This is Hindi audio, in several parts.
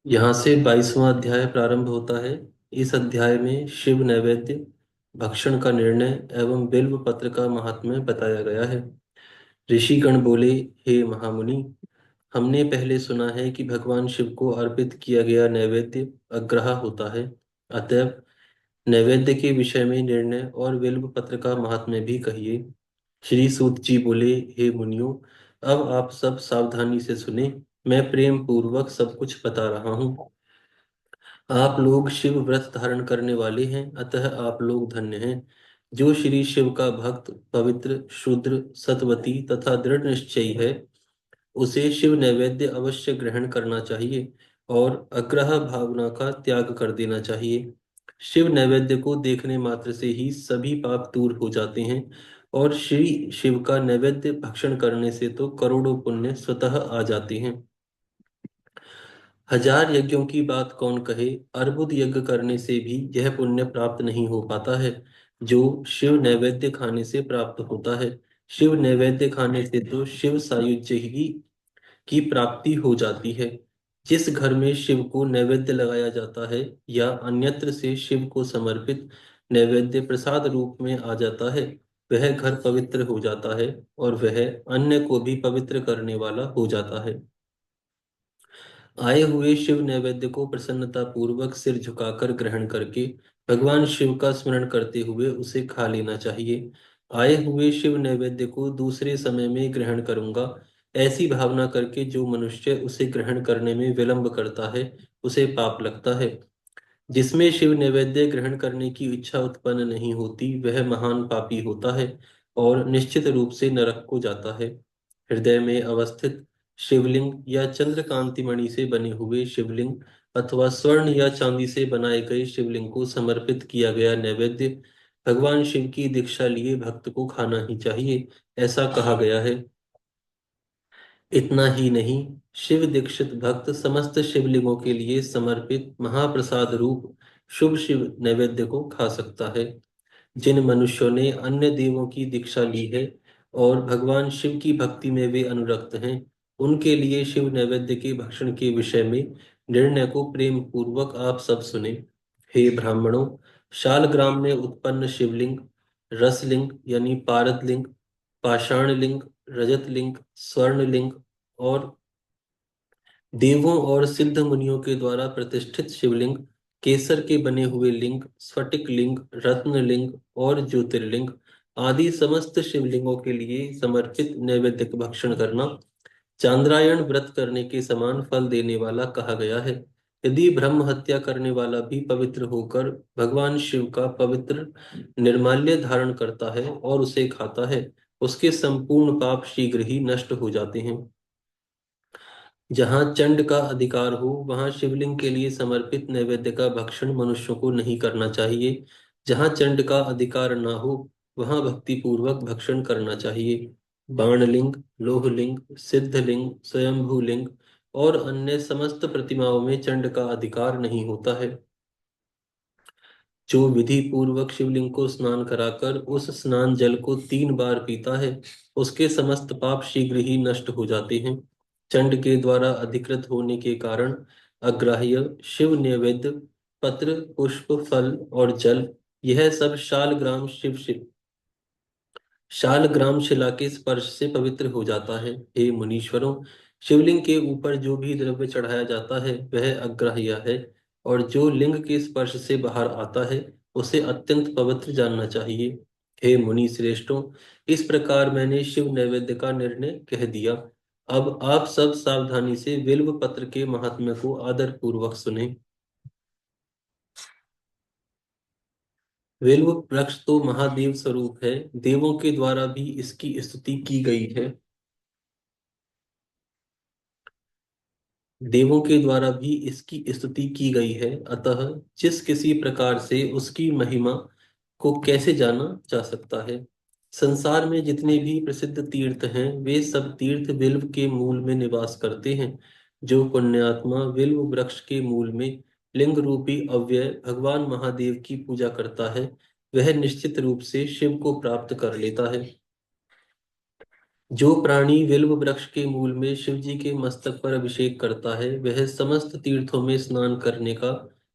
यहाँ से 22वां अध्याय प्रारंभ होता है। इस अध्याय में शिव नैवेद्य, भक्षण का निर्णय एवं बिल्व पत्र का महात्म्य बताया गया है। ऋषिगण बोले, हे महामुनि, हमने पहले सुना है कि भगवान शिव को अर्पित किया गया नैवेद्य अग्रहा होता है। अतएव नैवेद्य के विषय में निर्णय और बिल्व पत्र का महात्म्य भी कहिए। श्री सूत जी बोले, हे मुनियों, अब आप सब सावधानी से सुने। मैं प्रेम पूर्वक सब कुछ बता रहा हूँ। आप लोग शिव व्रत धारण करने वाले हैं, अतः आप लोग धन्य हैं। जो श्री शिव का भक्त, पवित्र, शुद्र, सतवती तथा दृढ़ निश्चयी है, उसे शिव नैवेद्य अवश्य ग्रहण करना चाहिए और अग्रह भावना का त्याग कर देना चाहिए। शिव नैवेद्य को देखने मात्र से ही सभी पाप दूर हो जाते हैं और श्री शिव का नैवेद्य भक्षण करने से तो करोड़ों पुण्य स्वतः आ जाते हैं। हजार यज्ञों की बात कौन कहे, अर्बुद यज्ञ करने से भी यह पुण्य प्राप्त नहीं हो पाता है जो शिव नैवेद्य खाने से प्राप्त होता है। शिव नैवेद्य खाने से तो शिव सायुज्य की प्राप्ति हो जाती है। जिस घर में शिव को नैवेद्य लगाया जाता है या अन्यत्र से शिव को समर्पित नैवेद्य प्रसाद रूप में आ जाता है, वह घर पवित्र हो जाता है और वह अन्य को भी पवित्र करने वाला हो जाता है। आए हुए शिव नैवेद्य को प्रसन्नता पूर्वक सिर झुकाकर ग्रहण करके भगवान शिव का स्मरण करते हुए उसे खा लेना चाहिए। आए हुए शिव नैवेद्य को दूसरे समय में ग्रहण करूंगा, ऐसी भावना करके जो मनुष्य उसे ग्रहण करने में विलंब करता है, उसे पाप लगता है। जिसमें शिव नैवेद्य ग्रहण करने की इच्छा उत्पन्न नहीं होती, वह महान पापी होता है और निश्चित रूप से नरक को जाता है। हृदय में अवस्थित शिवलिंग या चंद्रकांति मणि से बने हुए शिवलिंग अथवा स्वर्ण या चांदी से बनाए गए शिवलिंग को समर्पित किया गया नैवेद्य भगवान शिव की दीक्षा लिए भक्त को खाना ही चाहिए, ऐसा कहा गया है। इतना ही नहीं, शिव दीक्षित भक्त समस्त शिवलिंगों के लिए समर्पित महाप्रसाद रूप शुभ शिव नैवेद्य को खा सकता है। जिन मनुष्यों ने अन्य देवों की दीक्षा ली है और भगवान शिव की भक्ति में वे अनुरक्त हैं, उनके लिए शिव नैवेद्य के भक्षण के विषय में निर्णय को प्रेम पूर्वक आप सब सुने। हे ब्राह्मणों, शालग्राम में उत्पन्न शिवलिंग, रसलिंग यानी पारदलिंग, पाषाणलिंग, रजतलिंग, स्वर्णलिंग और देवों और सिद्ध मुनियों के द्वारा प्रतिष्ठित शिवलिंग, केसर के बने हुए लिंग, स्फटिक लिंग, रत्न लिंग और ज्योतिर्लिंग आदि समस्त शिवलिंगों के लिए समर्पित नैवेद्य का भक्षण करना चांद्रायण व्रत करने के समान फल देने वाला कहा गया है। यदि ब्रह्म हत्या करने वाला भी पवित्र होकर भगवान शिव का पवित्र निर्माल्य धारण करता है और उसे खाता है, उसके संपूर्ण पाप शीघ्र ही नष्ट हो जाते हैं। जहाँ चंड का अधिकार हो, वहाँ शिवलिंग के लिए समर्पित नैवेद्य का भक्षण मनुष्यों को नहीं करना चाहिए। जहाँ चंड का अधिकार ना हो, वहाँ भक्ति पूर्वक भक्षण करना चाहिए। बाणलिंग, लोहलिंग, सिद्धलिंग, स्वयंभूलिंग और अन्य समस्त प्रतिमाओं में चंड का अधिकार नहीं होता है। जो विधि पूर्वक शिवलिंग को स्नान कराकर उस स्नान जल को 3 बार पीता है, उसके समस्त पाप शीघ्र ही नष्ट हो जाते हैं। चंड के द्वारा अधिकृत होने के कारण अग्राह्य शिव नैवेद्य, पत्र, पुष्प, फल और जल, यह सब शालग्राम शिला के स्पर्श से पवित्र हो जाता है। हे मुनीश्वरों, शिवलिंग के ऊपर जो भी द्रव्य चढ़ाया जाता है वह अग्राह्य है और जो लिंग के स्पर्श से बाहर आता है उसे अत्यंत पवित्र जानना चाहिए। हे मुनि श्रेष्ठों, इस प्रकार मैंने शिव नैवेद्य का निर्णय कह दिया। अब आप सब सावधानी से बिल्व पत्र के महात्म्य को आदर पूर्वक सुने। बिल्व वृक्ष तो महादेव स्वरूप है, देवों के द्वारा भी इसकी स्तुति की गई है। देवों के द्वारा भी इसकी स्तुति की गई है। अतः जिस किसी प्रकार से उसकी महिमा को कैसे जाना जा सकता है। संसार में जितने भी प्रसिद्ध तीर्थ हैं, वे सब तीर्थ बिल्व के मूल में निवास करते हैं। जो पुण्यात्मा बिल्व वृक्ष के मूल में लिंग रूपी अव्यय भगवान महादेव की पूजा करता है, वह निश्चित रूप से शिव को प्राप्त कर लेता है। जो प्राणी बिल्व वृक्ष के मूल में शिव जी के मस्तक पर अभिषेक करता है वह समस्त तीर्थों में स्नान करने का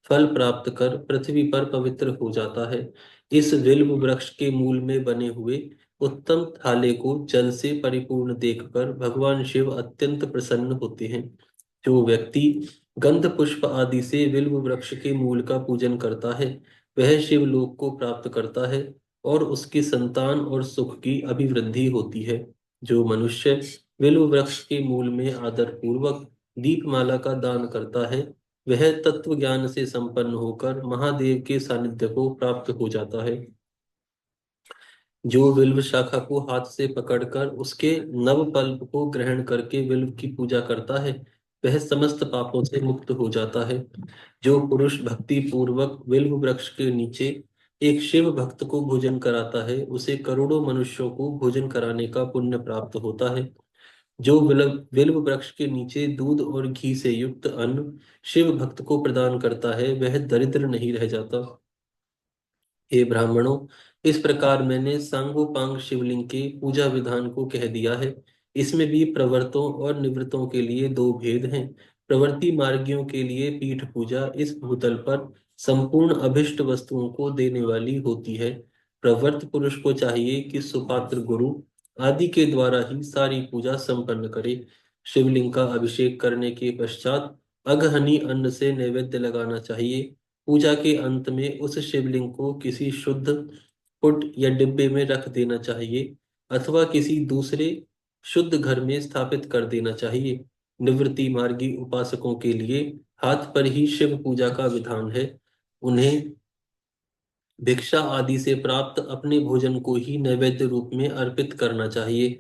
फल प्राप्त कर पृथ्वी पर पवित्र हो जाता है। इस बिल्व वृक्ष के मूल में बने हुए उत्तम थाले को जल से परिपूर्ण देखकर भगवान शिव अत्यंत प्रसन्न होते हैं। जो व्यक्ति गंध पुष्प आदि से बिल्व वृक्ष के मूल का पूजन करता है वह शिवलोक को प्राप्त करता है और उसकी संतान और सुख की अभिवृद्धि होती है। जो मनुष्य बिल्व वृक्ष के मूल में आदर पूर्वक दीपमाला का दान करता है वह तत्व ज्ञान से संपन्न होकर महादेव के सानिध्य को प्राप्त हो जाता है। जो बिल्व शाखा को हाथ से पकड़कर उसके नव पल्प को ग्रहण करके बिल्व की पूजा करता है वह समस्त पापों से मुक्त हो जाता है। जो पुरुष भक्ति पूर्वक बिल्व वृक्ष के नीचे एक शिव भक्त को भोजन कराता है उसे करोड़ों मनुष्यों को भोजन कराने का पुण्य प्राप्त होता है। जो बिल्व बिल्व वृक्ष के नीचे दूध और घी से युक्त अन्न शिव भक्त को प्रदान करता है वह दरिद्र नहीं रह जाता। हे ब्राह्मणों, इस प्रकार मैंने सांगोपांग शिवलिंग के पूजा विधान को कह दिया है। इसमें भी प्रवर्तों और निवृत्तों के लिए दो भेद हैं। प्रवृत्ति मार्गियों के लिए पीठ पूजा इस भूतल पर संपूर्ण अभिष्ट वस्तुओं को देने वाली होती है। प्रवर्त पुरुष को चाहिए कि सुपात्र गुरु आदि के द्वारा ही सारी पूजा संपन्न करे। शिवलिंग का अभिषेक करने के पश्चात अगहनी अन्न से नैवेद्य लगाना चाहिए। पूजा के अंत में उस शिवलिंग को किसी शुद्ध पुट या डिब्बे में रख देना चाहिए अथवा किसी दूसरे शुद्ध घर में स्थापित कर देना चाहिए। निवृत्ति मार्गी उपासकों के लिए हाथ पर ही शिव पूजा का विधान है। उन्हें भिक्षा आदि से प्राप्त अपने भोजन को ही नैवेद्य रूप में अर्पित करना चाहिए।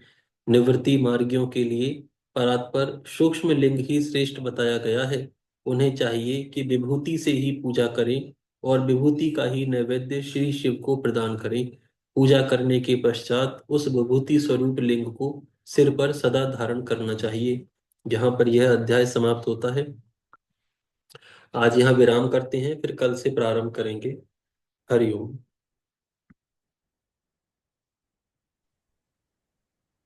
निवृत्ति मार्गियों के लिए परात्पर सूक्ष्म लिंग ही श्रेष्ठ बताया गया है। उन्हें चाहिए कि विभूति से ही पूजा करें और विभूति का ही नैवेद्य श्री शिव को प्रदान करें। पूजा करने के पश्चात उस विभूति स्वरूप लिंग को सिर पर सदा धारण करना चाहिए। यहाँ पर यह अध्याय समाप्त होता है। आज यहाँ विराम करते हैं, फिर कल से प्रारंभ करेंगे। हरिओम।